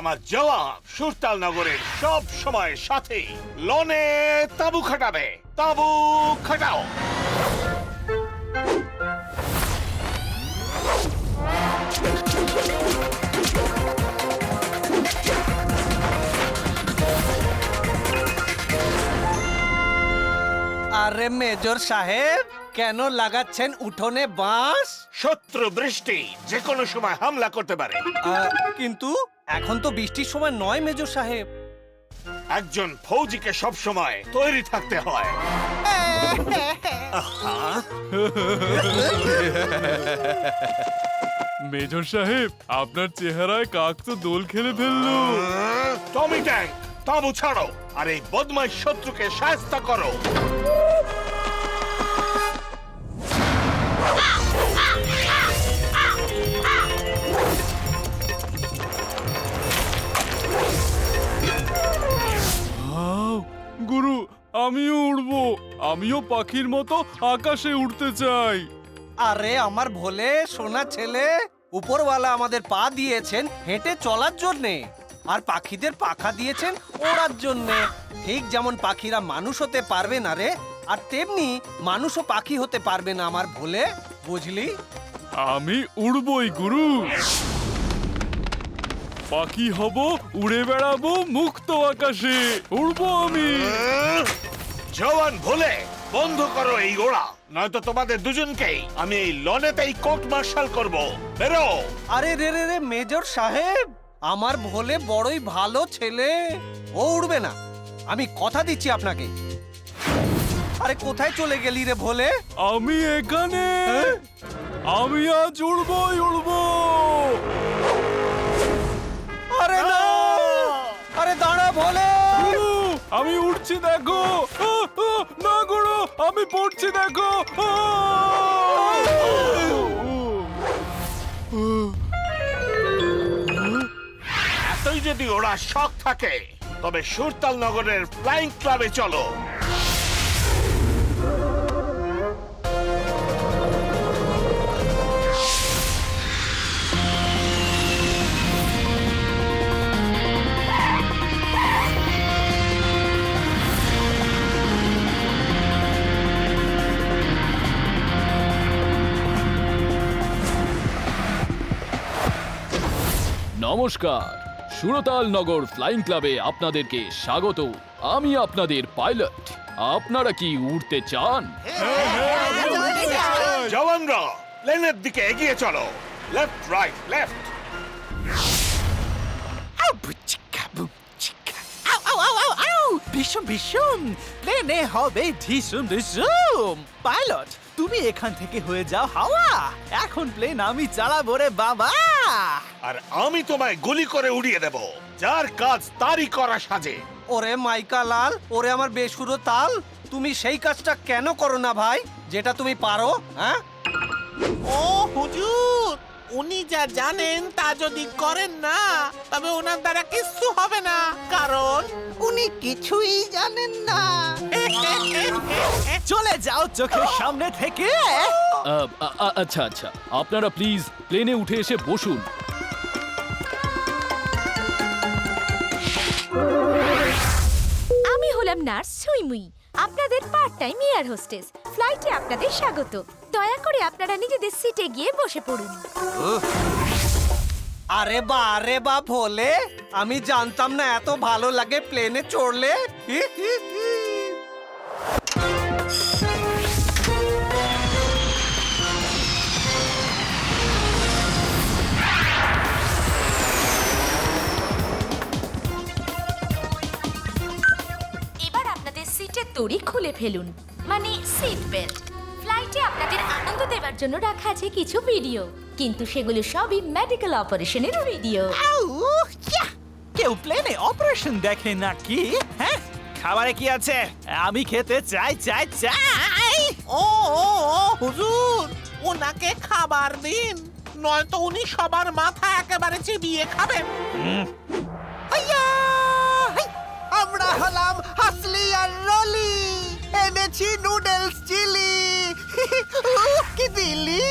আমার জবাব সুরতাল নগরের সব সময় সাথে লনে তাঁবু খাটাবে। তাঁবু খাটাও। আরে মেজর সাহেব, কেন লাগাচ্ছেন উঠোনে বাঁশ? শত্রু বৃষ্টি যে কোনো সময় হামলা করতে পারে। কিন্তু এখন তো বৃষ্টির সময় নয় মেজর সাহেব। একজন ফৌজিকে সব সময় তৈরি থাকতে হয়। মেজর সাহেব, আপনার চেহারায় কাক তো দোল খেলে ফেললো। টমি ট্যাঙ্ক, তাঁবু ছাড়ো আর এই বদমাইশ শত্রুকে শায়েস্তা করো। গুরু, আমিও উড়বো। আমিও পাখির মতো আকাশে উড়তে চাই। আরে আমার ভোলে সোনা ছেলে, উপরওয়ালা আমাদের পা দিয়েছেন হেঁটে চলার জন্যে, আর পাখিদের পাখা দিয়েছেন ওড়ার জন্যে। ঠিক যেমন পাখিরা মানুষ হতে পারবে না রে, আর তেমনি মানুষও পাখি হতে পারবে না আমার ভোলে, বুঝলি? আমি উড়বই গুরু। পাখি হব, উড়ে বেড়াবো মুক্ত আকাশে। উড়বো আমি। জওয়ান ভোলে, বন্ধ করো এই ওড়া, নয়তো তোমাদের দুজনকেই আমি এই লনেতেই কোর্ট মার্শাল করব। বেরো। আরে রে রে রে মেজর সাহেব, আমার ভোলে বড়ই ভালো ছেলে, ও উড়বে না, আমি কথা দিচ্ছি আপনাকে। আরে কোথায় চলে গেলি রে ভোলে? আমি এখানে। আমি আজ উড়বই উড়বো। আরে না, আরে দাঁড়া ভোলে। গুরু, আমি উড়ছি দেখো। না গুরু, আমি পড়ছি দেখো। এতই যদি ওরা শখ থাকে তবে সুরতাল নগরের ফ্লাইং ক্লাবে চলো। নমস্কার, সুরতাল নগর ফ্লাইং ক্লাবে আপনাদেরকে স্বাগত। আমি আপনাদের পাইলট। আপনারা কি উড়তে চান? জওয়ানরা প্লেনের দিকে এগিয়ে চলো। Left right left. ভীষণ ভীষণ প্লেনে হবে ধিসুম ধিসুম। পাইলট, তুমি এখান থেকে হয়ে যাও হাওয়া। এখন প্লেন আমি চালাবো রে বাবা। আর আমি তোমায় গুলি করে উড়িয়ে দেব। যার কাজ তারই করা সাজে। ওরে মাইকা লাল, ওরে আমার বেসুরো তাল, তুমি সেই কাজটা কেন করো না ভাই, যেটা তুমি পারো? হ্যাঁ, ও হুজুর, উনি যা জানেন তা যদি করেন না তবে ওনার দ্বারা কিচ্ছু হবে না, কারণ উনি কিছুই জানেন না। চলে যাও চোখের সামনে থেকে। আচ্ছা আচ্ছা, আপনারা প্লিজ প্লেনে উঠে এসে বসুন। আমি হলাম নার্স সুইমুই, আপনাদের পার্ট টাইম এয়ার হোস্টেস। ফ্লাইটে আপনাদের স্বাগত। দয়া করে আপনারা নিজেদের সিটে গিয়ে বসে পড়ুন। আরে বা ভোলে, আমি জানতাম না এত ভালো লাগে প্লেনে চড়লে। এবার আপনাদের সিটের দড়ি খুলে ফেলুন, মানে সিট বেল্ট। ফ্লাইটে আপনাদের আনন্দ দেওয়ার জন্য রাখা আছে কিছু ভিডিও, কিন্তু সেগুলো সবই মেডিকেল অপারেশনের ভিডিও। কেউ প্লেনে অপারেশন দেখে নাকি? হ্যাঁ, খাবারে কি আছে? আমি খেতে চাই চাই চাই। ও ও ও হুজুর, ওনাকে খাবার দিন, নয়তো উনি সবার মাথা একেবারে চিবিয়ে খাবেন। আমরা হলাম হাসলি আর রলি, এনেছি নুডলস চিলি। কি দিলি?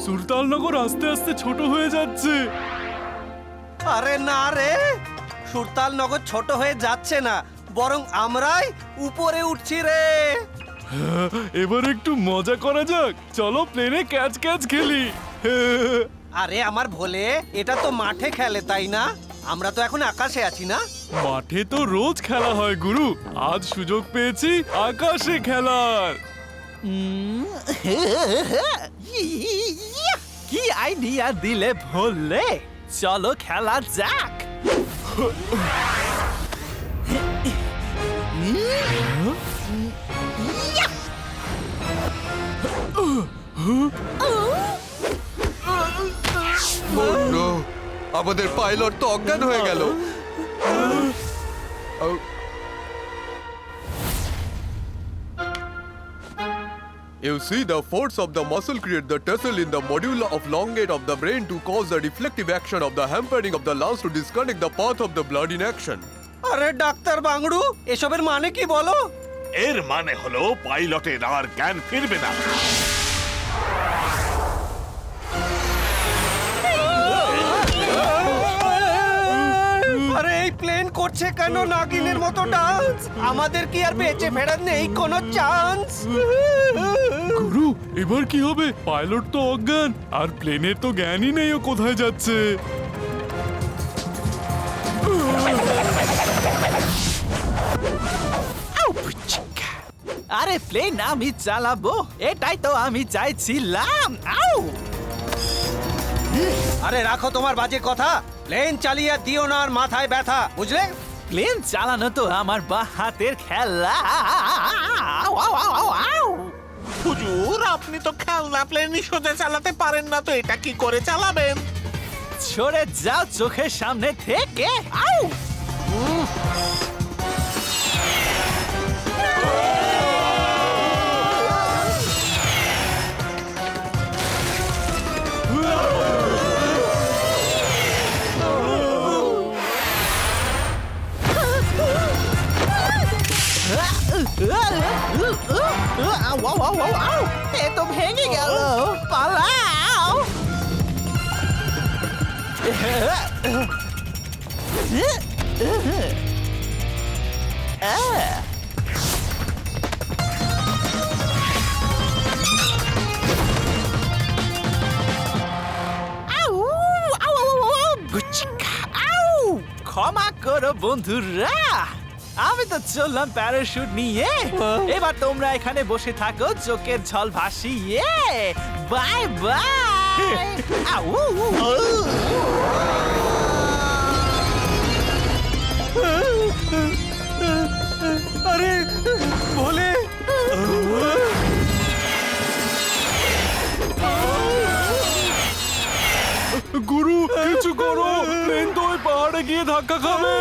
সুরতালনগর আস্তে আস্তে ছোট হয়ে যাচ্ছে। আরে না রে, সুরতাল নগর ছোট হয়ে যাচ্ছে না, বরং আমরাই উপরে উঠছি রে। এবার একটু মজা করা যাক, চলো প্লেনে ক্যাচ ক্যাচ খেলি। আরে আমার ভোলে, এটা তো মাঠে খেলে তাই না? আমরা তো এখন আকাশে আছি না? মাঠে তো রোজ খেলা হয় গুরু, আজ সুযোগ পেয়েছি আকাশে খেলার। কি আইডিয়া দিলে ভোলে, চলো খেলা যাক। আমাদের পাইলট তো অজ্ঞান হয়ে গেল। You see, the force of the muscle creates the tussle in the module of elongate of the brain to cause the reflective action of the hampering of the lungs to disconnect the path of the blood in action. আরে doctor বাংড়ু, এসবের মানে কি বলো? এর মানে হলো পাইলটের আর জ্ঞান ফিরবে না। আরে এই প্লেন করছে কেন নাগিনের মতো ডান্স? আমাদের কি আর বেঁচে ফেরার নেই কোনো চান্স? গুরু, এবার কি হবে? পাইলট তো অজ্ঞান, আর প্লেনের তো জ্ঞানই নেই ও কোথায় যাচ্ছে। আরে প্লেন আমি চালাবো, এটাই তো আমি চাইছিলাম। আউ! আরে রাখো তোমার বাজে কথা, প্লেন চালিয়ে দিও না আর মাথায় ব্যথা, বুঝলে? প্লেন চালানো তো আমার বা হাতের খেলা। আউ, আউ, আউ, আউ, আউ! হুজুর, আপনি তো খেলনা প্লেনই সোজা চালাতে পারেন না, তো এটা কি করে চালাবেন? সরে যাও চোখের সামনে থেকে। আউ! এ তো ভেঙে গেল, পালাও। ক্ষমা করো বন্ধুরা, আমি তো চললাম প্যারাশুট নিয়ে। এবার তোমরা এখানে বসে থাকো চোখের জল ভাসিয়ে। Bye bye. আরে ভোলে, গুরু কিছু করো, প্লেন তো ওই পাহাড়ে গিয়ে ধাক্কা খাবে।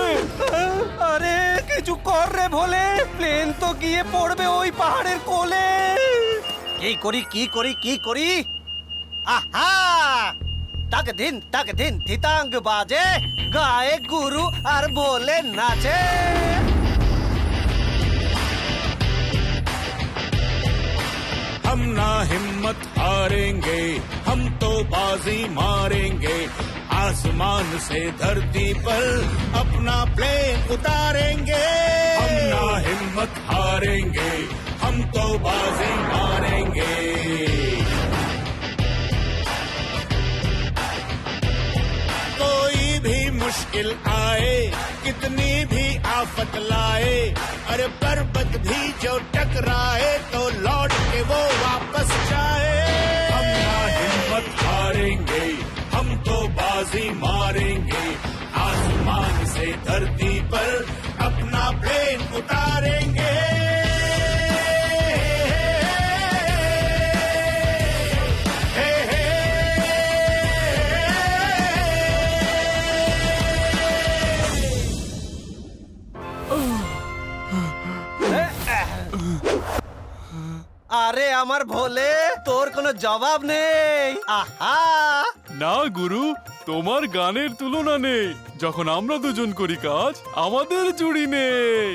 আরে কিছু কর রে ভোলে, প্লেন তো গিয়ে পড়বে ওই পাহাড়ের কোলে। কি করি? আহা! তাক দিন থিতাঙ্গ বাজে, গায়ে গুরু আর ভোলে নাচে। हम ना हिम्मत हारेंगे, हम तो बाजी मारेंगे, आसमान से धरती पर अपना प्लेन उतारेंगे। हम ना हिम्मत हारेंगे, हम तो बाजी मारेंगे। कोई भी मुश्किल आए, कितनी भी आफत लाए, अरे पर्वत भी जो टकराए तो लौट के वो वापस जाए। हम ना हिम्मत हारेंगे, हम तो बाजी मारेंगे, आसमान से धरती पर अपना प्लेन उतारेंगे। আরে আমার ভোলে, তোর কোনো জবাব নেই। আহা! না গুরু, তোমার গানের তুলনা নেই। যখন আমরা দুজন করি কাজ, আমাদের জুড়ি নেই।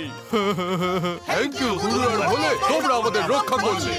থ্যাংক ইউ গুরু আর ভোলে, তোমরা আমাদের রক্ষা করলে।